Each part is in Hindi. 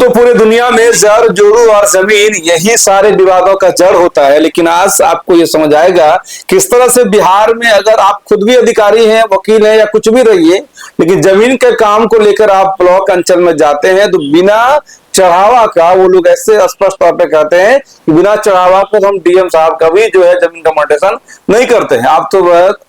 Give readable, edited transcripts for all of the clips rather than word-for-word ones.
दोस्तों, पूरे दुनिया में जड़, जोड़ू और जमीन यही सारे विवादों का जड़ होता है। लेकिन आज आपको ये समझ आएगा किस तरह से बिहार में अगर आप खुद भी अधिकारी हैं, वकील हैं या कुछ भी रहिए, लेकिन जमीन के काम को लेकर आप ब्लॉक अंचल में जाते हैं तो बिना चढ़ावा का, वो लोग ऐसे स्पष्ट तौर पे कहते हैं कि बिना चढ़ावा को हम डीएम साहब का भी जो है जमीन का मोटेशन नहीं करते हैं। आप तो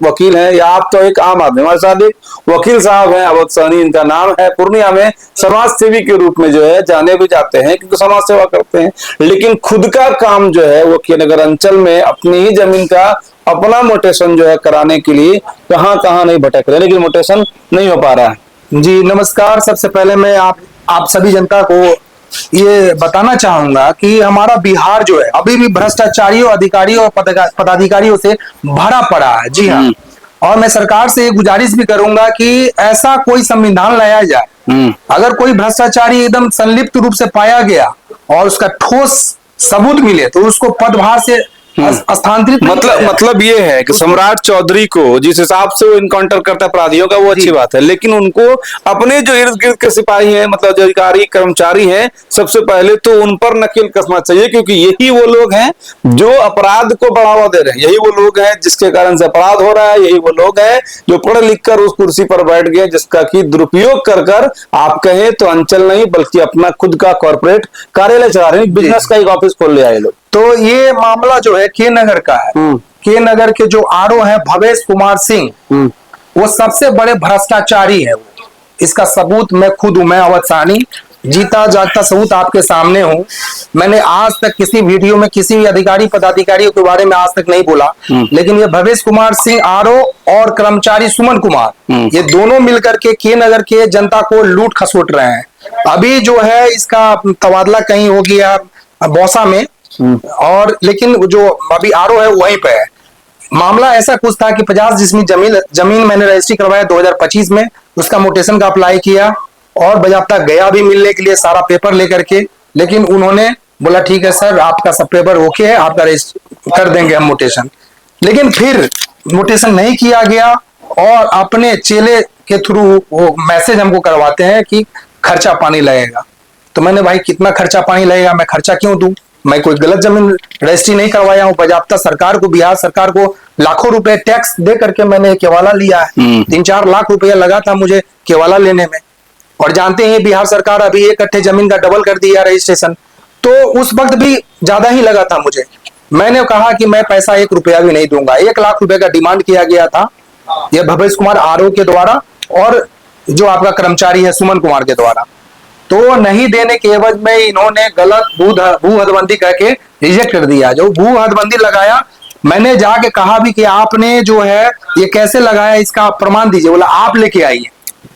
वकील हैं या आप तो एक आम आदमी, हमारे साथ एक वकील साहब हैं, अवध सहनी इनका नाम है। पूर्णिया में समाज सेवी के रूप में जो है जाने भी जाते हैं क्योंकि समाज सेवा करते हैं, लेकिन खुद का काम जो है वो के नगर अंचल में अपनी ही जमीन का अपना मोटेशन जो है कराने के लिए कहाँ कहाँ नहीं भटक रहे, लेकिन मोटेशन नहीं हो पा रहा है। जी नमस्कार। सबसे पहले मैं आप सभी जनता को ये बताना चाहूंगा कि हमारा बिहार जो है अभी भी भ्रष्टाचारियों, अधिकारियों और पदाधिकारियों से भरा पड़ा है। जी हाँ, और मैं सरकार से गुजारिश भी करूंगा कि ऐसा कोई संविधान लाया जाए, अगर कोई भ्रष्टाचारी एकदम संलिप्त रूप से पाया गया और उसका ठोस सबूत मिले तो उसको पदभार से स्थानांतरित मतलब ये है कि सम्राट चौधरी को जिस हिसाब से वो इनकाउंटर करता है अपराधियों का, वो अच्छी बात है, लेकिन उनको अपने जो इर्द गिर्द के सिपाही हैं, मतलब जो अधिकारी कर्मचारी हैं, सबसे पहले तो उन पर नकेल कसना चाहिए, क्योंकि यही वो लोग हैं जो अपराध को बढ़ावा दे रहे हैं, यही वो लोग हैं जिसके कारण से अपराध हो रहा है, यही वो लोग हैं जो पढ़ लिख कर उस कुर्सी पर बैठ गए जिसका की दुरुपयोग कर आप कहें तो अंचल नहीं बल्कि अपना खुद का कॉर्पोरेट कार्यालय चला रहे हैं, बिजनेस का एक ऑफिस खोल ले आए लोग। तो ये मामला जो है के नगर का है। के नगर के जो आरओ है भवेश कुमार सिंह, वो सबसे बड़े भ्रष्टाचारी है। इसका सबूत मैं खुद हूं, मैं अवध सहनी, जीता जागता सबूत आपके सामने हूं। मैंने आज तक किसी वीडियो में किसी भी अधिकारी पदाधिकारियों के बारे में आज तक नहीं बोला, लेकिन ये भवेश कुमार सिंह आरओ और कर्मचारी सुमन कुमार, ये दोनों मिलकर के नगर के जनता को लूट खसोट रहे हैं। अभी जो है इसका तबादला कहीं हो गया बौसा में, और लेकिन जो अभी आरओ है वहीं पे है। मामला ऐसा कुछ था कि 50 जिसमें जमीन मैंने रजिस्ट्री करवाया 2025 में, उसका मोटेशन का अप्लाई किया और बाजाप्ता गया भी मिलने के लिए सारा पेपर लेकर के, लेकिन उन्होंने बोला ठीक है सर आपका सब पेपर ओके है, आपका रजिस्ट्री कर देंगे हम मोटेशन। लेकिन फिर मोटेशन नहीं किया गया और अपने चेले के थ्रू वो मैसेज हमको करवाते हैं कि खर्चा पानी लगेगा। तो मैंने भाई कितना खर्चा पानी लगेगा, मैं खर्चा क्यों दूं, मैं कोई गलत जमीन रजिस्ट्री नहीं करवाया हूं। बाजाप्ता सरकार को, बिहार सरकार को लाखों रुपए टैक्स दे करके मैंने केवाला लिया है। 3-4 लाख रुपया लगा था मुझे केवाला लेने में, और जानते हैं बिहार सरकार अभी 1 कट्ठे जमीन का डबल कर दिया रजिस्ट्रेशन, तो उस वक्त भी ज्यादा ही लगा था मुझे। मैंने कहा कि मैं पैसा 1 रुपया भी नहीं दूंगा। 1 लाख रुपए का डिमांड किया गया था यह भवेश कुमार आरओ के द्वारा और जो आपका कर्मचारी है सुमन कुमार के द्वारा। तो नहीं देने के एवज में इन्होंने गलत भू हदबंदी करके रिजेक्ट कर दिया। जो भू हदबंदी लगाया, मैंने जाके कहा भी कि आपने जो है ये कैसे लगाया, इसका प्रमाण दीजिए। बोला आप लेके आइए।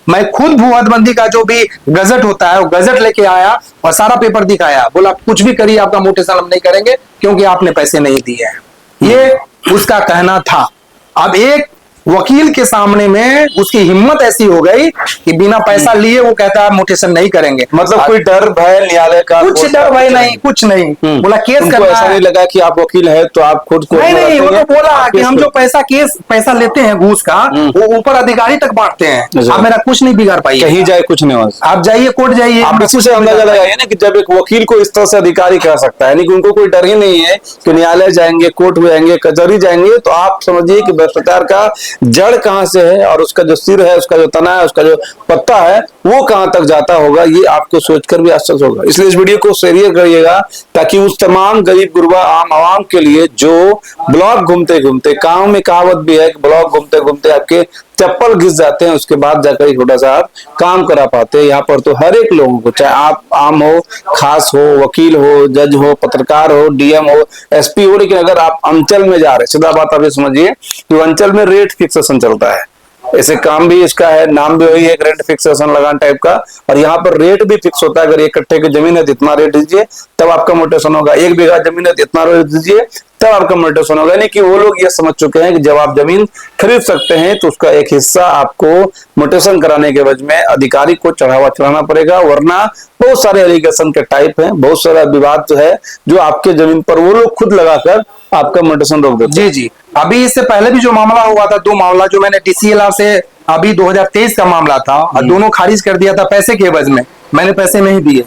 मैं खुद भू हदबंदी का जो भी गजट होता है वो गजट लेके आया और सारा पेपर दिखाया। बोला कुछ भी करिए आपका मोटेशन हम नहीं करेंगे क्योंकि आपने पैसे नहीं दिए हैं, ये उसका कहना था। अब एक वकील के सामने में उसकी हिम्मत ऐसी हो गई कि बिना पैसा लिए वो कहता है मोटेशन नहीं करेंगे। मतलब कोई डर भय न्यायालय का कुछ डर भय नहीं, कुछ नहीं। बोला केस करना ऐसा नहीं लगा कि आप वकील है तो आप खुद को नहीं, वो तो बोला कि हम जो पैसा लेते हैं घूस का वो ऊपर अधिकारी तक बांटते हैं, आप मेरा कुछ नहीं बिगाड़ पाइए, कहीं जाए कुछ नहीं हो। आप जाइए कोर्ट जाइए। आप इसी से अंदाजा लगाइए ना कि जब एक वकील को इस तरह से अधिकारी कह सकता है, उनको कोई डर ही नहीं है कि न्यायालय जाएंगे, कोर्ट में जाएंगे, कचहरी जाएंगे, तो आप समझिए कि भ्रष्टाचार का जड़ कहां से है और उसका जो सिर है, उसका जो तना है, उसका जो पत्ता है वो कहां तक जाता होगा, ये आपको सोचकर भी आश्चर्य होगा। इसलिए इस वीडियो को शेयर करिएगा ताकि उस तमाम गरीब गुरबा आम आवाम के लिए जो ब्लॉक घूमते घूमते, गांव में कहावत भी है कि ब्लॉक घूमते घूमते आपके चप्पल घिस जाते हैं, उसके बाद जाकर एक छोटा सा काम करा पाते हैं। यहाँ पर तो हर एक लोगों को, चाहे आप आम हो, खास हो, वकील हो, जज हो, पत्रकार हो, डीएम हो, एसपी हो, लेकिन अगर आप अंचल में जा रहे, सीधा बात आप ये समझिए कि अंचल में रेट फिक्सेशन चलता है। ऐसे काम भी इसका है, नाम भी वही है, रेट फिक्सेशन लगान टाइप का, और यहाँ पर रेट भी फिक्स होता है। अगर 1 कट्ठे की जमीन है तो इतना रेट दीजिए तब आपका मोटेशन होगा, 1 बीघा जमीन है तो इतना रेट दीजिए तब आपका मोटेशन होगा। यानी कि वो लोग ये समझ चुके हैं कि जब आप जमीन खरीद सकते हैं तो उसका एक हिस्सा आपको मोटेशन कराने के वजह में अधिकारी को चढ़ावा चढ़ाना पड़ेगा, वरना बहुत सारे एलिगेशन के टाइप हैं, बहुत सारा विवाद जो है जो आपके जमीन पर वो लोग खुद लगाकर आपका मोटेशन रोक देते हैं। जी, अभी इससे पहले भी जो मामला हुआ था, 2 मामला जो मैंने DCLR से अभी 2023 का मामला था और दोनों खारिज कर दिया था पैसे के एवज में। मैंने पैसे नहीं दिए,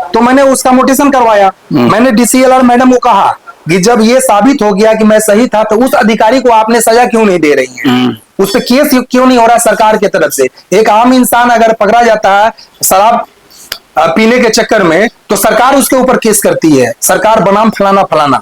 तो मैंने उसका मोटेशन करवाया। मैंने DCLR मैडम को कहा कि जब ये साबित हो गया कि मैं सही था, तो उस अधिकारी को आपने सजा क्यों नहीं दे रही है, उस पर केस क्यों नहीं हो रहा सरकार की तरफ से। एक आम इंसान अगर पकड़ा जाता है शराब पीने के चक्कर में, तो सरकार उसके ऊपर केस करती है, सरकार बनाम फलाना फलाना।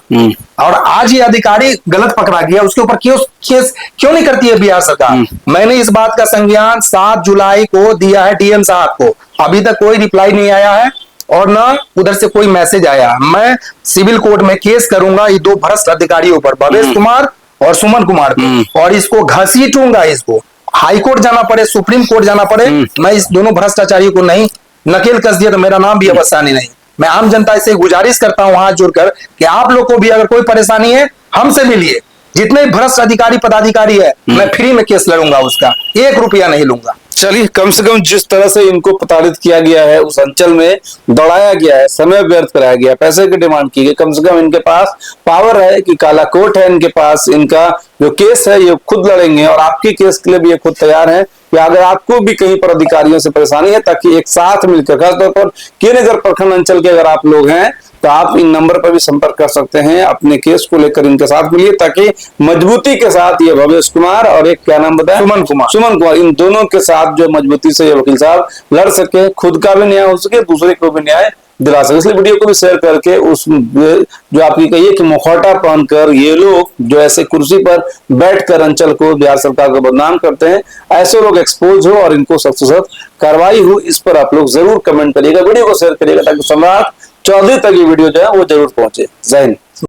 और आज ये अधिकारी गलत पकड़ा गया, उसके ऊपर केस क्यों नहीं करती है बिहार सरकार। मैंने इस बात का संज्ञान 7 जुलाई को दिया है DM साहब को, अभी तक कोई रिप्लाई नहीं आया है और ना उधर से कोई मैसेज आया। मैं सिविल कोर्ट में केस करूंगा ये 2 भ्रष्ट अधिकारियों पर, भवेश कुमार और सुमन कुमार पे, और इसको घसीटूंगा, इसको हाई कोर्ट जाना पड़े, सुप्रीम कोर्ट जाना पड़े। मैं इस दोनों भ्रष्टाचारियों को नहीं नकेल कस दिया तो मेरा नाम भी अवध सहनी नहीं। मैं आम जनता से गुजारिश करता हूं हाथ जोड़कर कि आप लोग को भी अगर कोई परेशानी है हमसे मिलिए, जितने भ्रष्ट अधिकारी पदाधिकारी है मैं फ्री में केस लड़ूंगा, उसका 1 रुपया नहीं लूंगा। चलिए, कम से कम जिस तरह से इनको प्रताड़ित किया गया है, उस अंचल में दौड़ाया गया है, समय व्यर्थ कराया गया, पैसे की डिमांड की गई, कम से कम इनके पास पावर है कि काला कोर्ट है इनके पास, इनका जो केस है ये खुद लड़ेंगे और आपके केस के लिए भी ये खुद तैयार है कि अगर आपको भी कहीं पर अधिकारियों से परेशानी है, ताकि एक साथ मिलकर, खासतौर पर के नगर प्रखंड अंचल के अगर आप लोग हैं तो आप इन नंबर पर भी संपर्क कर सकते हैं, अपने केस को लेकर इनके साथ मिलिए, ताकि मजबूती के साथ ये भवेश कुमार और एक क्या नाम बताया, सुमन कुमार, इन दोनों के साथ जो मजबूती से ये वकील साहब लड़ सके, खुद का भी न्याय हो सके, दूसरे को भी न्याय दिला सके। इसलिए वीडियो को भी शेयर करके उस जो आपकी कहिए कि मुखौटा पहनकर ये लोग जो ऐसे कुर्सी पर बैठकर अंचल को, बिहार सरकार को बदनाम करते हैं, ऐसे लोग एक्सपोज हो और इनको सख्त से सख्त कार्रवाई हो, इस पर आप लोग जरूर कमेंट करिएगा, वीडियो को शेयर करिएगा, ताकि सम्राट चौधरी तक ये वीडियो जो है वो जरूर पहुंचे। जय हिंद।